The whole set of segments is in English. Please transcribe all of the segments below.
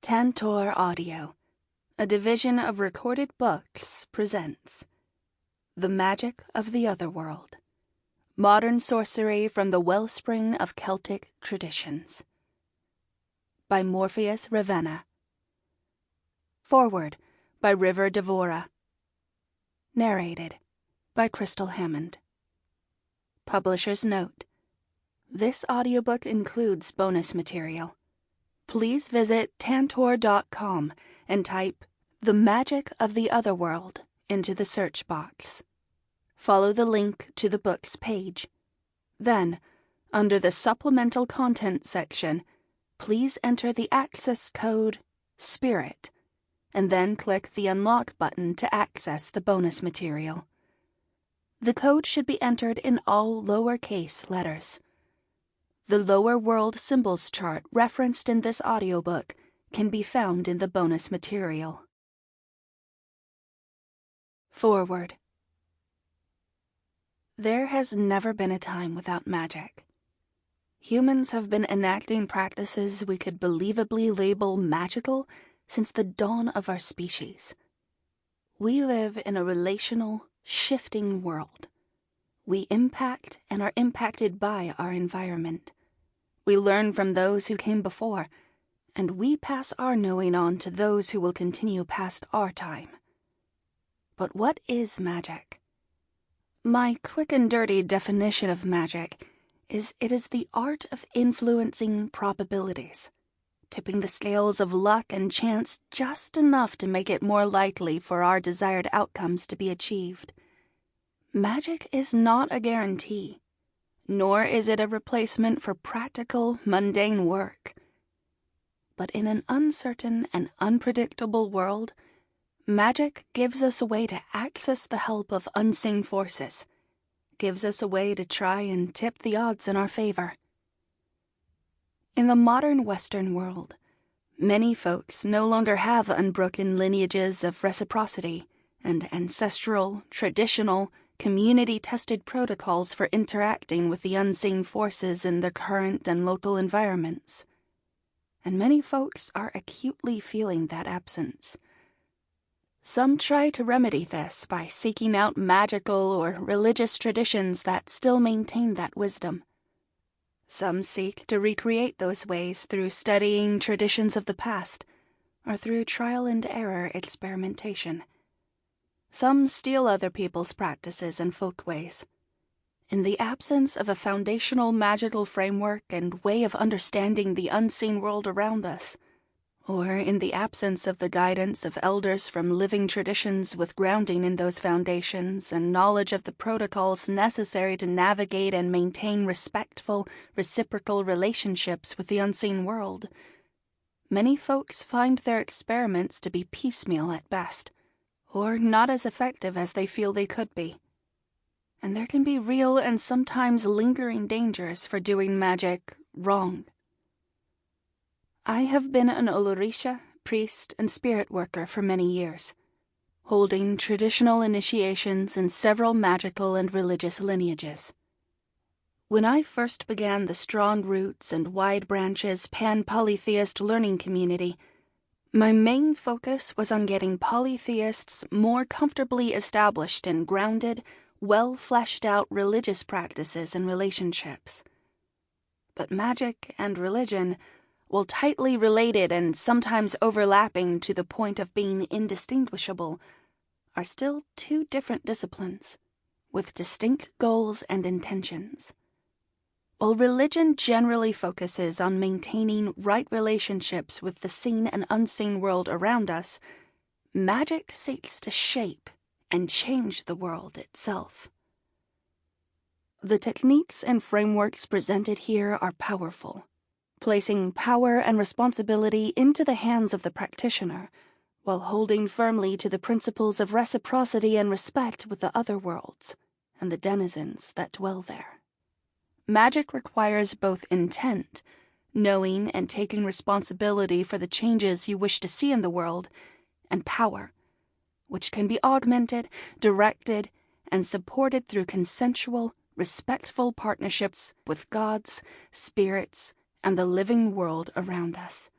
Tantor Audio, a division of Recorded Books, presents The Magic of the Otherworld, Modern Sorcery from the Wellspring of Celtic Traditions, by Morpheus Ravenna. Foreword by River Devora. Narrated by Krystal Hammond. Publisher's note: this audiobook includes bonus material. Please visit Tantor.com and type "The Magic of the Otherworld" into the search box. Follow the link to the book's page. Then, under the Supplemental Content section, please enter the access code SPIRIT, and then click the Unlock button to access the bonus material. The code should be entered in all lowercase letters. The Lower World Symbols chart referenced in this audiobook can be found in the bonus material. Foreword. There has never been a time without magic. Humans have been enacting practices we could believably label magical since the dawn of our species. We live in a relational, shifting world. We impact and are impacted by our environment. We learn from those who came before, and we pass our knowing on to those who will continue past our time. But what is magic? My quick and dirty definition of magic is it is the art of influencing probabilities, tipping the scales of luck and chance just enough to make it more likely for our desired outcomes to be achieved. Magic is not a guarantee, nor is it a replacement for practical, mundane work. But in an uncertain and unpredictable world, magic gives us a way to access the help of unseen forces, gives us a way to try and tip the odds in our favor. In the modern Western world, many folks no longer have unbroken lineages of reciprocity and ancestral, traditional, community-tested protocols for interacting with the unseen forces in their current and local environments. And many folks are acutely feeling that absence. Some try to remedy this by seeking out magical or religious traditions that still maintain that wisdom. Some seek to recreate those ways through studying traditions of the past, or through trial and error experimentation. Some steal other people's practices and folkways. In the absence of a foundational magical framework and way of understanding the unseen world around us, or in the absence of the guidance of elders from living traditions with grounding in those foundations and knowledge of the protocols necessary to navigate and maintain respectful, reciprocal relationships with the unseen world, many folks find their experiments to be piecemeal at best, or not as effective as they feel they could be. And there can be real and sometimes lingering dangers for doing magic wrong. I have been an Olorisha, priest, and spirit worker for many years, holding traditional initiations in several magical and religious lineages. When I first began the Strong Roots and Wide Branches pan-polytheist learning community, my main focus was on getting polytheists more comfortably established in grounded, well-fleshed-out religious practices and relationships. But magic and religion, while tightly related and sometimes overlapping to the point of being indistinguishable, are still two different disciplines, with distinct goals and intentions. While religion generally focuses on maintaining right relationships with the seen and unseen world around us, magic seeks to shape and change the world itself. The techniques and frameworks presented here are powerful, placing power and responsibility into the hands of the practitioner, while holding firmly to the principles of reciprocity and respect with the other worlds and the denizens that dwell there. Magic requires both intent, knowing and taking responsibility for the changes you wish to see in the world, and power, which can be augmented, directed, and supported through consensual, respectful partnerships with gods, spirits, and the living world around us.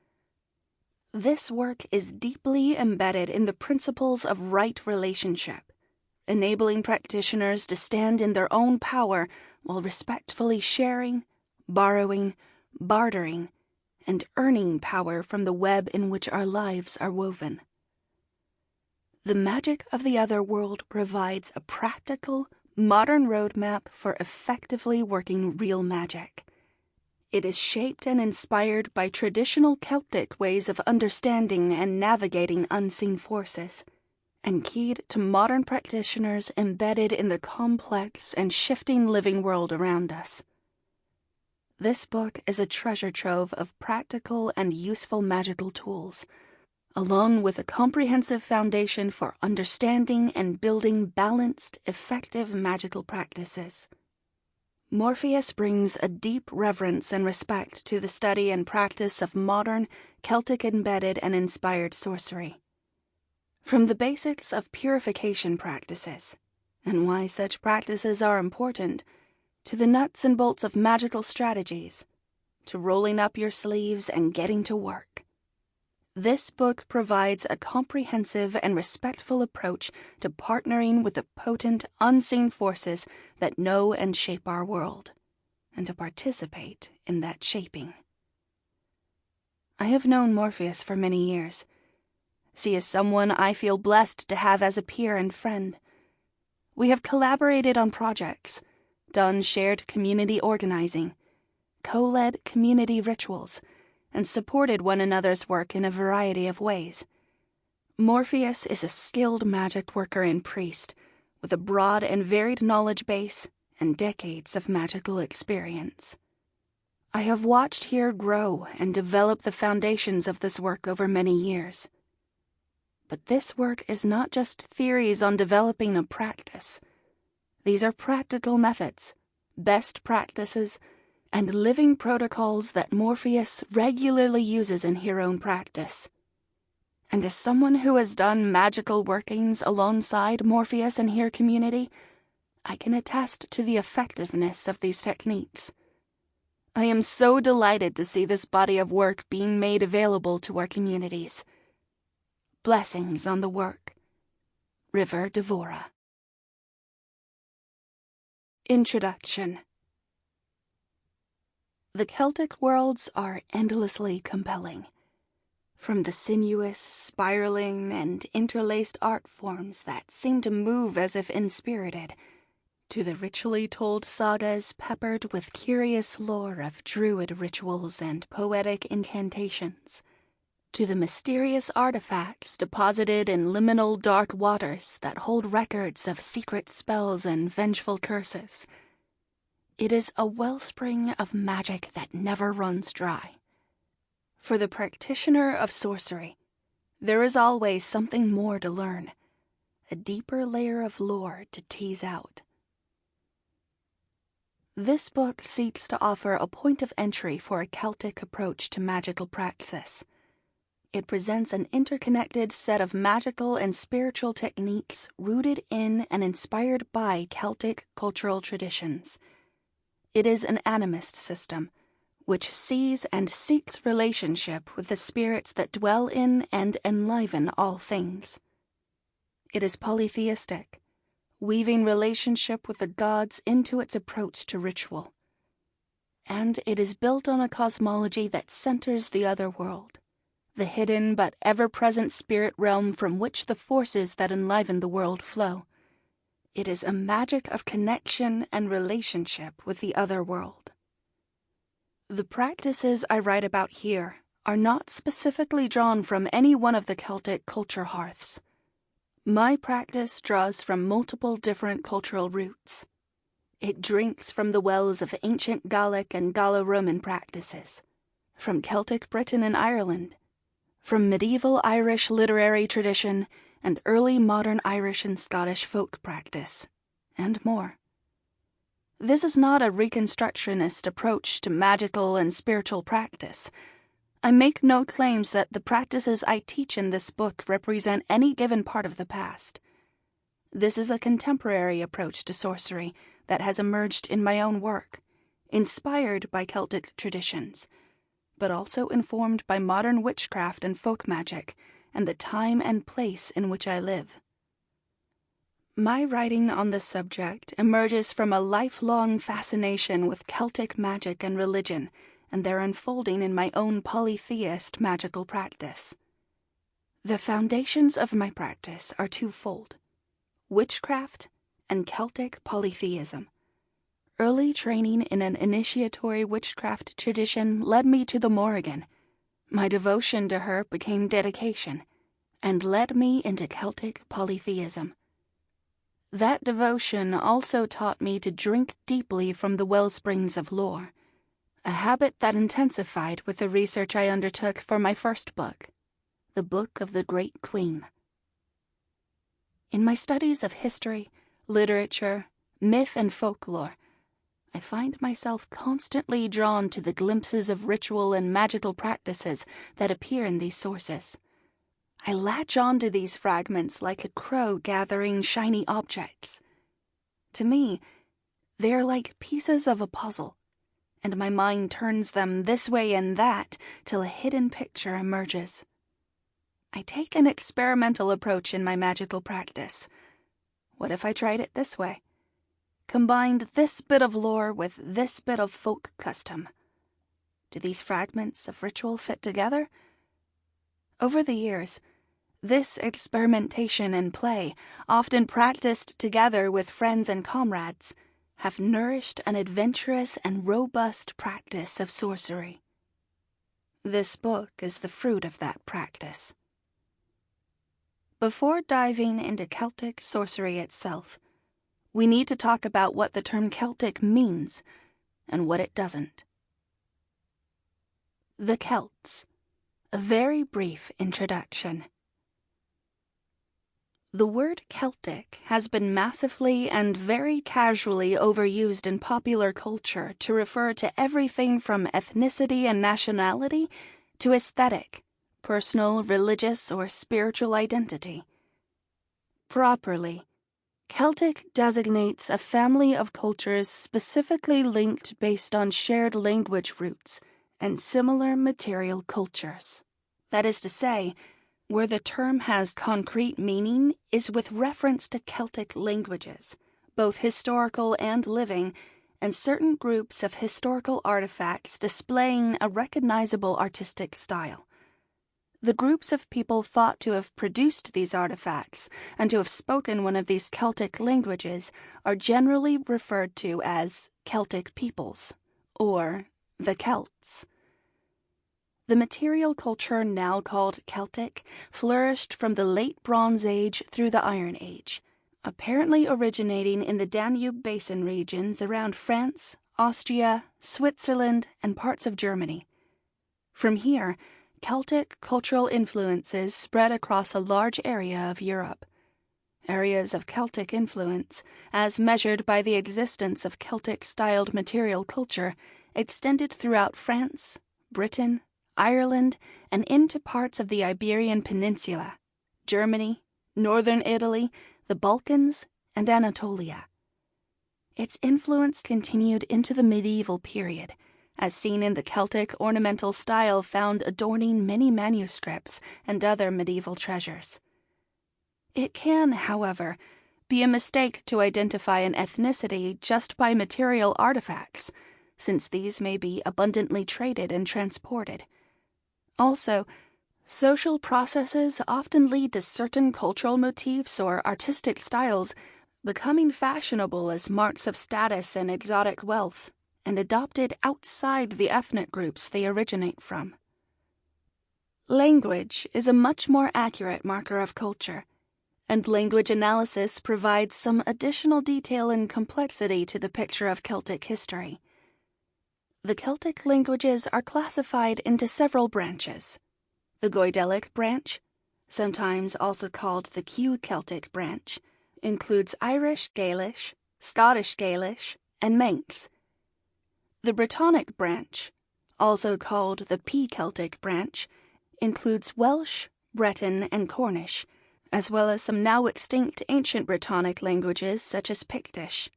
This work is deeply embedded in the principles of right relationship, enabling practitioners to stand in their own power while respectfully sharing, borrowing, bartering, and earning power from the web in which our lives are woven. The magic of the Otherworld provides a practical, modern roadmap for effectively working real magic. It is shaped and inspired by traditional Celtic ways of understanding and navigating unseen forces, and keyed to modern practitioners embedded in the complex and shifting living world around us. This book is a treasure trove of practical and useful magical tools, along with a comprehensive foundation for understanding and building balanced, effective magical practices. Morpheus brings a deep reverence and respect to the study and practice of modern, Celtic-embedded and inspired sorcery. From the basics of purification practices, and why such practices are important, to the nuts and bolts of magical strategies, to rolling up your sleeves and getting to work. This book provides a comprehensive and respectful approach to partnering with the potent, unseen forces that know and shape our world, and to participate in that shaping. I have known Morpheus for many years. He is someone I feel blessed to have as a peer and friend. We have collaborated on projects, done shared community organizing, co-led community rituals, and supported one another's work in a variety of ways. Morpheus is a skilled magic worker and priest, with a broad and varied knowledge base and decades of magical experience. I have watched here grow and develop the foundations of this work over many years. But this work is not just theories on developing a practice. These are practical methods, best practices, and living protocols that Morpheus regularly uses in his own practice. And as someone who has done magical workings alongside Morpheus and his community, I can attest to the effectiveness of these techniques. I am so delighted to see this body of work being made available to our communities. Blessings on the work. River Devora. Introduction. The Celtic worlds are endlessly compelling. From the sinuous, spiraling, and interlaced art forms that seem to move as if inspirited, to the ritually told sagas peppered with curious lore of druid rituals and poetic incantations, to the mysterious artifacts deposited in liminal dark waters that hold records of secret spells and vengeful curses. It is a wellspring of magic that never runs dry. For the practitioner of sorcery, there is always something more to learn, a deeper layer of lore to tease out. This book seeks to offer a point of entry for a Celtic approach to magical praxis. It presents an interconnected set of magical and spiritual techniques rooted in and inspired by Celtic cultural traditions. It is an animist system, which sees and seeks relationship with the spirits that dwell in and enliven all things. It is polytheistic, weaving relationship with the gods into its approach to ritual. And it is built on a cosmology that centers the Otherworld, the hidden but ever-present spirit realm from which the forces that enliven the world flow. It is a magic of connection and relationship with the Otherworld. The practices I write about here are not specifically drawn from any one of the Celtic culture hearths. My practice draws from multiple different cultural roots. It drinks from the wells of ancient Gallic and Gallo-Roman practices, from Celtic Britain and Ireland, from medieval Irish literary tradition and early modern Irish and Scottish folk practice, and more. This is not a reconstructionist approach to magical and spiritual practice. I make no claims that the practices I teach in this book represent any given part of the past. This is a contemporary approach to sorcery that has emerged in my own work, inspired by Celtic traditions, but also informed by modern witchcraft and folk magic, and the time and place in which I live. My writing on this subject emerges from a lifelong fascination with Celtic magic and religion, and their unfolding in my own polytheist magical practice. The foundations of my practice are twofold: witchcraft and Celtic polytheism. Early training in an initiatory witchcraft tradition led me to the Morrigan. My devotion to her became dedication, and led me into Celtic polytheism. That devotion also taught me to drink deeply from the wellsprings of lore, a habit that intensified with the research I undertook for my first book, the Book of the Great Queen. In my studies of history, literature, myth, and folklore, I find myself constantly drawn to the glimpses of ritual and magical practices that appear in these sources. I latch onto these fragments like a crow gathering shiny objects. To me, they are like pieces of a puzzle, and my mind turns them this way and that till a hidden picture emerges. I take an experimental approach in my magical practice. What if I tried it this way? Combined this bit of lore with this bit of folk custom. Do these fragments of ritual fit together? Over the years, this experimentation and play, often practiced together with friends and comrades, have nourished an adventurous and robust practice of sorcery. This book is the fruit of that practice. Before diving into Celtic sorcery itself, we need to talk about what the term Celtic means and what it doesn't. The Celts. A very brief introduction. The word Celtic has been massively and very casually overused in popular culture to refer to everything from ethnicity and nationality to aesthetic, personal, religious, or spiritual identity. Properly, Celtic designates a family of cultures specifically linked based on shared language roots and similar material cultures. That is to say, where the term has concrete meaning is with reference to Celtic languages, both historical and living, and certain groups of historical artifacts displaying a recognizable artistic style. The groups of people thought to have produced these artifacts and to have spoken one of these Celtic languages are generally referred to as Celtic peoples, or the Celts. The material culture now called Celtic flourished from the late Bronze Age through the Iron Age, apparently originating in the Danube Basin regions around France, Austria, Switzerland, and parts of Germany. From here, Celtic cultural influences spread across a large area of Europe. Areas of Celtic influence, as measured by the existence of Celtic-styled material culture, extended throughout France, Britain, Ireland, and into parts of the Iberian Peninsula, Germany, northern Italy, the Balkans, and Anatolia. Its influence continued into the medieval period, as seen in the Celtic ornamental style found adorning many manuscripts and other medieval treasures. It can, however, be a mistake to identify an ethnicity just by material artifacts, since these may be abundantly traded and transported. Also, social processes often lead to certain cultural motifs or artistic styles becoming fashionable as marks of status and exotic wealth, and adopted outside the ethnic groups they originate from. Language is a much more accurate marker of culture, and language analysis provides some additional detail and complexity to the picture of Celtic history. The Celtic languages are classified into several branches. The Goidelic branch, sometimes also called the Q-Celtic branch, includes Irish Gaelish, Scottish Gaelish, and Manx. The Brittonic branch, also called the P-Celtic branch, includes Welsh, Breton, and Cornish, as well as some now extinct ancient Brittonic languages such as Pictish.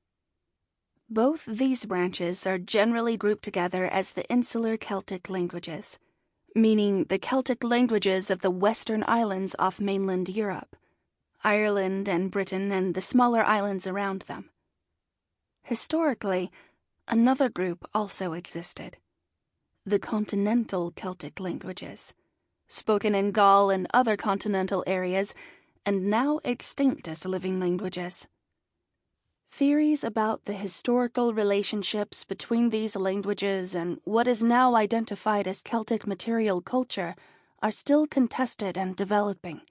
Both these branches are generally grouped together as the insular Celtic languages, meaning the Celtic languages of the Western Islands off mainland Europe, Ireland and Britain and the smaller islands around them. Historically, another group also existed, the Continental Celtic languages, spoken in Gaul and other continental areas and now extinct as living languages. Theories about the historical relationships between these languages and what is now identified as Celtic material culture are still contested and developing.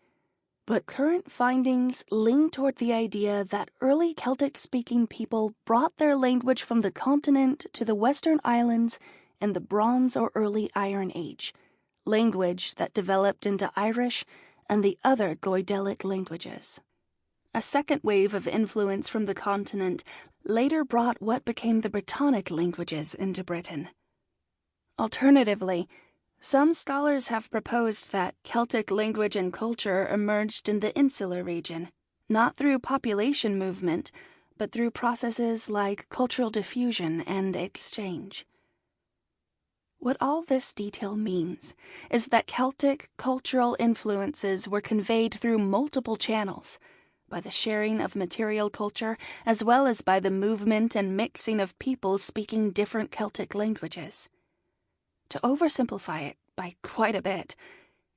But current findings lean toward the idea that early Celtic-speaking people brought their language from the continent to the Western Islands in the Bronze or Early Iron Age, language that developed into Irish and the other Goidelic languages. A second wave of influence from the continent later brought what became the Brittonic languages into Britain. Alternatively, some scholars have proposed that Celtic language and culture emerged in the insular region, not through population movement, but through processes like cultural diffusion and exchange. What all this detail means is that Celtic cultural influences were conveyed through multiple channels, by the sharing of material culture as well as by the movement and mixing of people speaking different Celtic languages. To oversimplify it by quite a bit,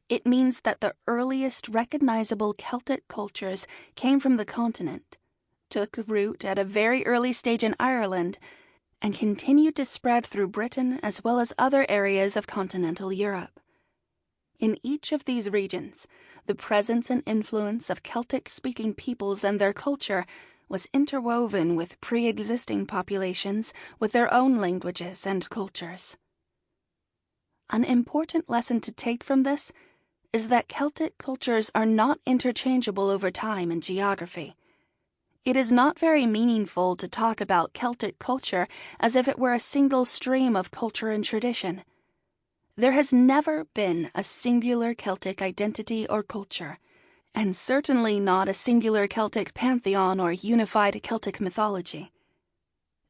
it means that the earliest recognizable Celtic cultures came from the continent, took root at a very early stage in Ireland, and continued to spread through Britain as well as other areas of continental Europe. In each of these regions, the presence and influence of Celtic-speaking peoples and their culture was interwoven with pre-existing populations with their own languages and cultures. An important lesson to take from this is that Celtic cultures are not interchangeable over time and geography. It is not very meaningful to talk about Celtic culture as if it were a single stream of culture and tradition. There has never been a singular Celtic identity or culture, and certainly not a singular Celtic pantheon or unified Celtic mythology.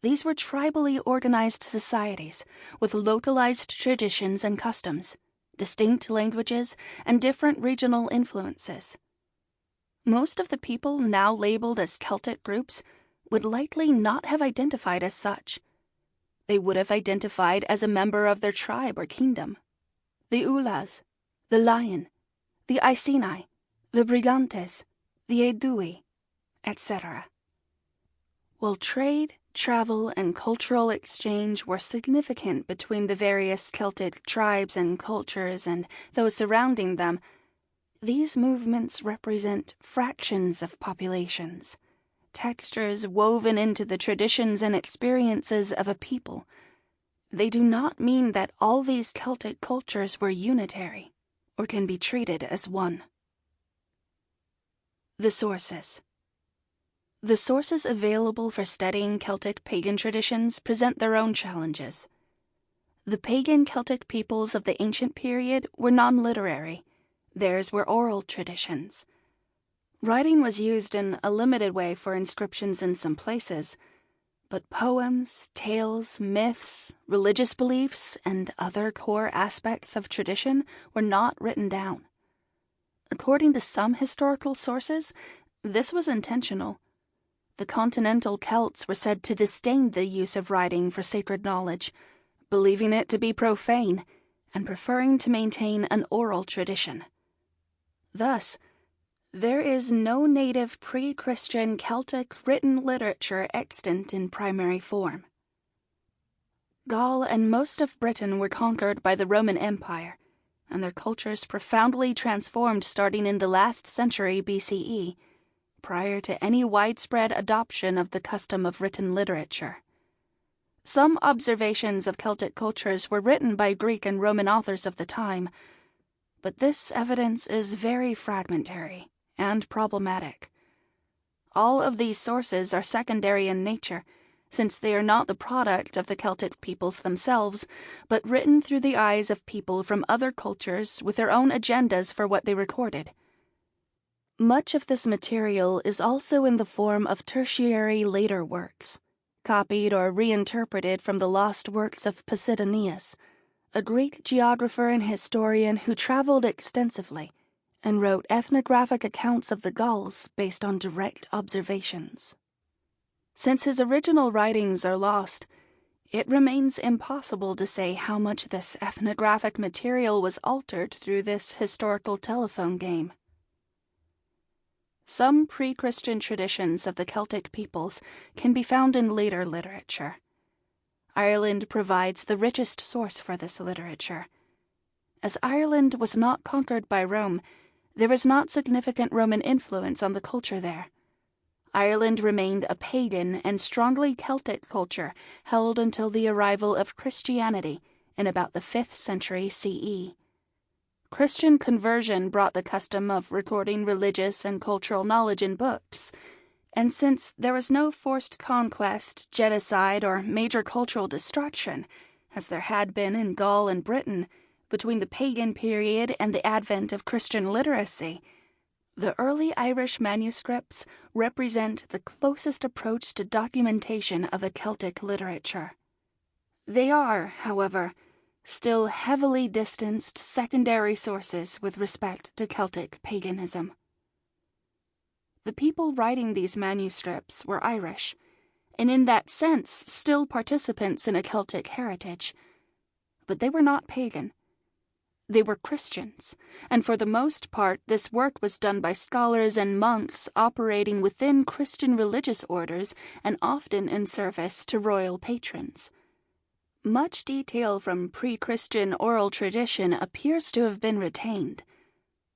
These were tribally organized societies with localized traditions and customs, distinct languages, and different regional influences. Most of the people now labeled as Celtic groups would likely not have identified as such. They would have identified as a member of their tribe or kingdom. The Ulas, the Lion, the Iceni, the Brigantes, the Aedui, etc. While trade, travel, and cultural exchange were significant between the various Celtic tribes and cultures and those surrounding them, these movements represent fractions of populations, textures woven into the traditions and experiences of a people. They do not mean that all these Celtic cultures were unitary or can be treated as one. The sources. The sources available for studying Celtic pagan traditions present their own challenges. The pagan Celtic peoples of the ancient period were non-literary. Theirs were oral traditions. Writing was used in a limited way for inscriptions in some places, but poems, tales, myths, religious beliefs, and other core aspects of tradition were not written down. According to some historical sources, this was intentional. The continental Celts were said to disdain the use of writing for sacred knowledge, believing it to be profane, and preferring to maintain an oral tradition. Thus, there is no native pre-Christian Celtic written literature extant in primary form. Gaul and most of Britain were conquered by the Roman Empire, and their cultures profoundly transformed starting in the last century BCE, prior to any widespread adoption of the custom of written literature. Some observations of Celtic cultures were written by Greek and Roman authors of the time, but this evidence is very fragmentary and problematic. All of these sources are secondary in nature, since they are not the product of the Celtic peoples themselves, but written through the eyes of people from other cultures with their own agendas for what they recorded. Much of this material is also in the form of tertiary later works, copied or reinterpreted from the lost works of Posidonius, a Greek geographer and historian who traveled extensively and wrote ethnographic accounts of the Gauls based on direct observations. Since his original writings are lost, it remains impossible to say how much this ethnographic material was altered through this historical telephone game. Some pre-Christian traditions of the Celtic peoples can be found in later literature. Ireland provides the richest source for this literature. As Ireland was not conquered by Rome, there was not significant Roman influence on the culture there. Ireland remained a pagan and strongly Celtic culture held until the arrival of Christianity in about the 5th century CE. Christian conversion brought the custom of recording religious and cultural knowledge in books, and since there was no forced conquest, genocide, or major cultural destruction, as there had been in Gaul and Britain, between the pagan period and the advent of Christian literacy, the early Irish manuscripts represent the closest approach to documentation of a Celtic literature. They are, however, still heavily distanced secondary sources with respect to Celtic paganism. The people writing these manuscripts were Irish, and in that sense still participants in a Celtic heritage. But they were not pagan. They were Christians, and for the most part this work was done by scholars and monks operating within Christian religious orders and often in service to royal patrons. Much detail from pre-Christian oral tradition appears to have been retained,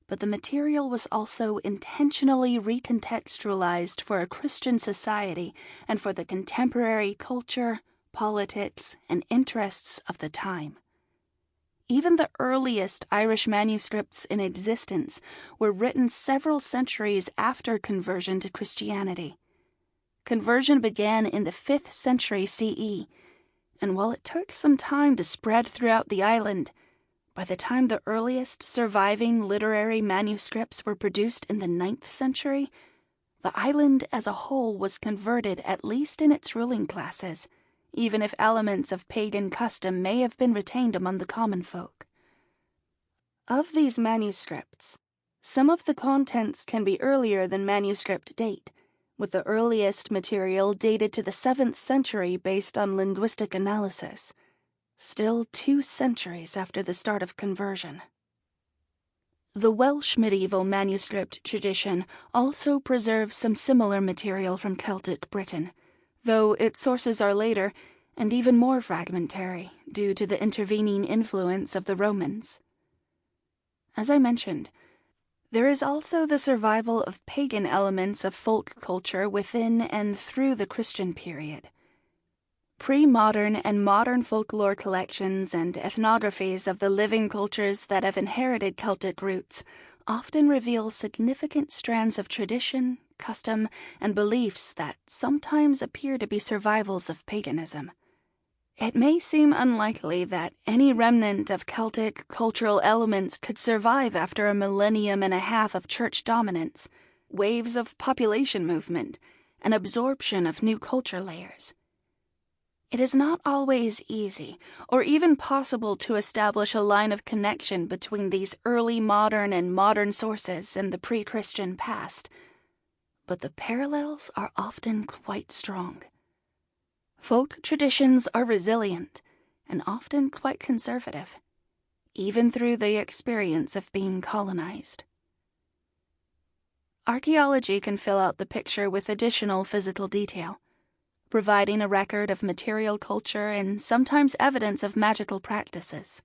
but the material was also intentionally recontextualized for a Christian society and for the contemporary culture, politics, and interests of the time. Even the earliest Irish manuscripts in existence were written several centuries after conversion to Christianity. Conversion began in the 5th century CE, and while it took some time to spread throughout the island, by the time the earliest surviving literary manuscripts were produced in the 9th century, the island as a whole was converted at least in its ruling classes, even if elements of pagan custom may have been retained among the common folk. Of these manuscripts, some of the contents can be earlier than manuscript date, with the earliest material dated to the 7th century based on linguistic analysis, still 2 centuries after the start of conversion. The Welsh medieval manuscript tradition also preserves some similar material from Celtic Britain, though its sources are later and even more fragmentary due to the intervening influence of the Romans. As I mentioned, there is also the survival of pagan elements of folk culture within and through the Christian period. Pre-modern and modern folklore collections and ethnographies of the living cultures that have inherited Celtic roots often reveal significant strands of tradition, custom, and beliefs that sometimes appear to be survivals of paganism. It may seem unlikely that any remnant of Celtic cultural elements could survive after a millennium and a half of church dominance, waves of population movement, and absorption of new culture layers. It is not always easy, or even possible, to establish a line of connection between these early modern and modern sources and the pre-Christian past, but the parallels are often quite strong. Folk traditions are resilient and often quite conservative, even through the experience of being colonized. Archaeology can fill out the picture with additional physical detail, providing a record of material culture and sometimes evidence of magical practices.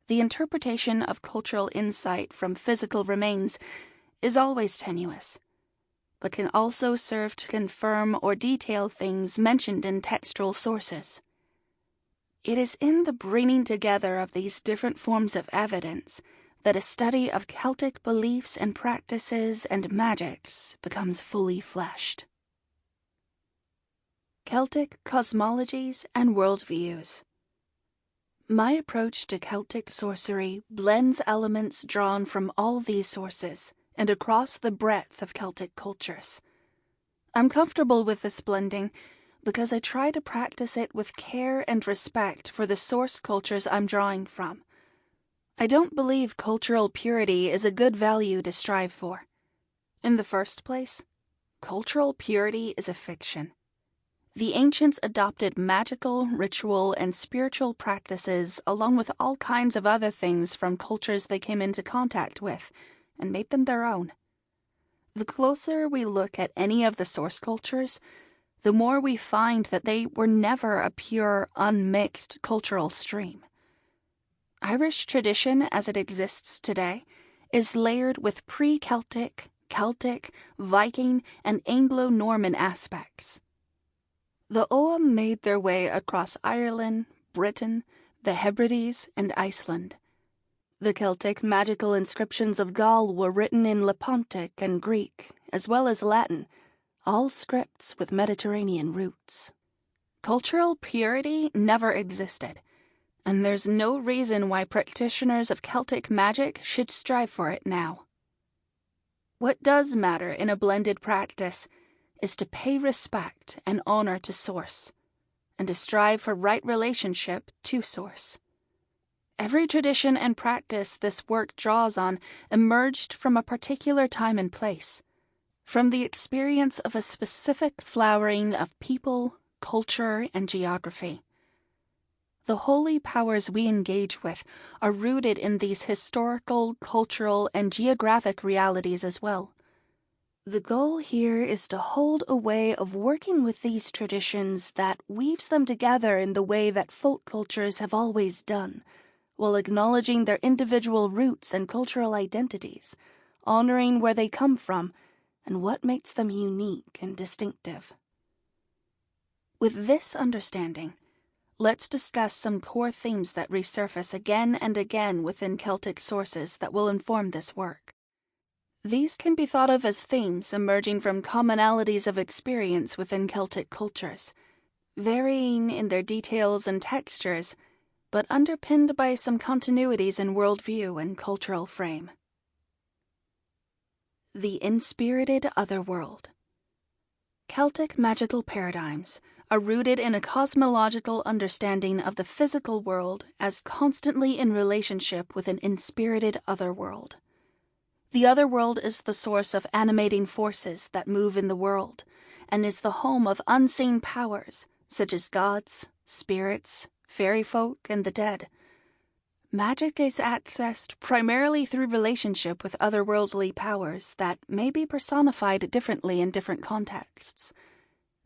The interpretation of cultural insight from physical remains is always tenuous, but can also serve to confirm or detail things mentioned in textual sources. It is in the bringing together of these different forms of evidence that a study of Celtic beliefs and practices and magics becomes fully fleshed. Celtic cosmologies and worldviews. My approach to Celtic sorcery blends elements drawn from all these sources and across the breadth of Celtic cultures. I'm comfortable with this blending because I try to practice it with care and respect for the source cultures I'm drawing from. I don't believe cultural purity is a good value to strive for. In the first place, cultural purity is a fiction. The ancients adopted magical, ritual, and spiritual practices along with all kinds of other things from cultures they came into contact with, and made them their own. The closer we look at any of the source cultures, the more we find that they were never a pure, unmixed cultural stream. Irish tradition as it exists today is layered with pre-Celtic, Celtic, Viking, and Anglo-Norman aspects. The Ogham made their way across Ireland, Britain, the Hebrides, and Iceland. The Celtic magical inscriptions of Gaul were written in Lepontic and Greek, as well as Latin, all scripts with Mediterranean roots. Cultural purity never existed, and there's no reason why practitioners of Celtic magic should strive for it now. What does matter in a blended practice is to pay respect and honor to Source, and to strive for right relationship to Source. Every tradition and practice this work draws on emerged from a particular time and place, from the experience of a specific flowering of people, culture, and geography. The holy powers we engage with are rooted in these historical, cultural, and geographic realities as well. The goal here is to hold a way of working with these traditions that weaves them together in the way that folk cultures have always done, while acknowledging their individual roots and cultural identities, honoring where they come from, and what makes them unique and distinctive. With this understanding, let's discuss some core themes that resurface again and again within Celtic sources that will inform this work. These can be thought of as themes emerging from commonalities of experience within Celtic cultures, varying in their details and textures, but underpinned by some continuities in worldview and cultural frame. The inspirited Otherworld. Celtic magical paradigms are rooted in a cosmological understanding of the physical world as constantly in relationship with an inspirited otherworld. The otherworld is the source of animating forces that move in the world, and is the home of unseen powers, such as gods, spirits, fairy folk, and the dead. Magic is accessed primarily through relationship with otherworldly powers that may be personified differently in different contexts.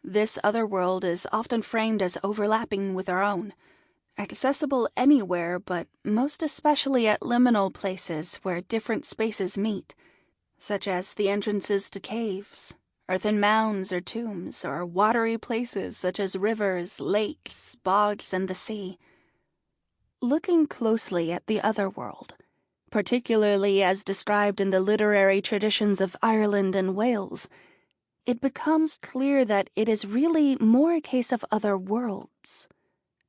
This otherworld is often framed as overlapping with our own, accessible anywhere, but most especially at liminal places where different spaces meet, such as the entrances to caves, earthen mounds or tombs, or watery places such as rivers, lakes, bogs, and the sea. Looking closely at the otherworld, particularly as described in the literary traditions of Ireland and Wales, it becomes clear that it is really more a case of other worlds.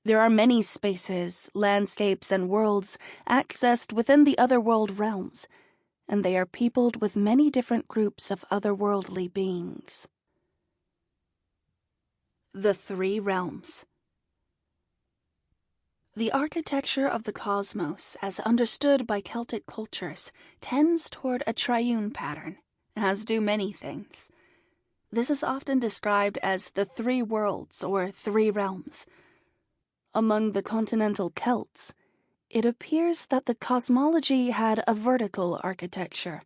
There are many spaces, landscapes, and worlds accessed within the otherworld realms, and they are peopled with many different groups of otherworldly beings. The Three Realms. The architecture of the cosmos, as understood by Celtic cultures, tends toward a triune pattern, as do many things. This is often described as the three worlds or three realms. Among the continental Celts, it appears that the cosmology had a vertical architecture,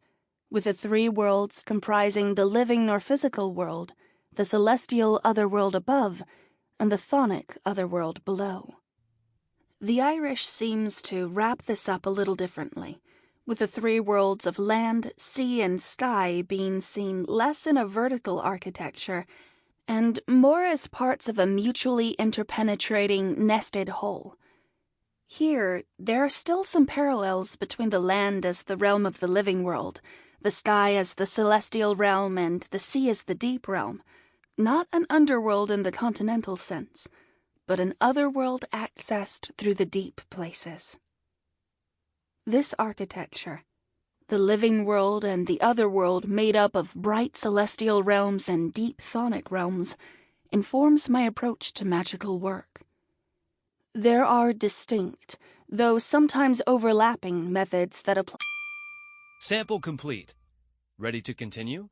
with the three worlds comprising the living or physical world, the celestial otherworld above, and the chthonic otherworld below. The Irish seems to wrap this up a little differently, with the three worlds of land, sea, and sky being seen less in a vertical architecture and more as parts of a mutually interpenetrating, nested whole. Here, there are still some parallels between the land as the realm of the living world, the sky as the celestial realm, and the sea as the deep realm. Not an underworld in the continental sense, but an otherworld accessed through the deep places. This architecture, the living world and the otherworld made up of bright celestial realms and deep chthonic realms, informs my approach to magical work. There are distinct, though sometimes overlapping, methods that apply. Sample complete. Ready to continue?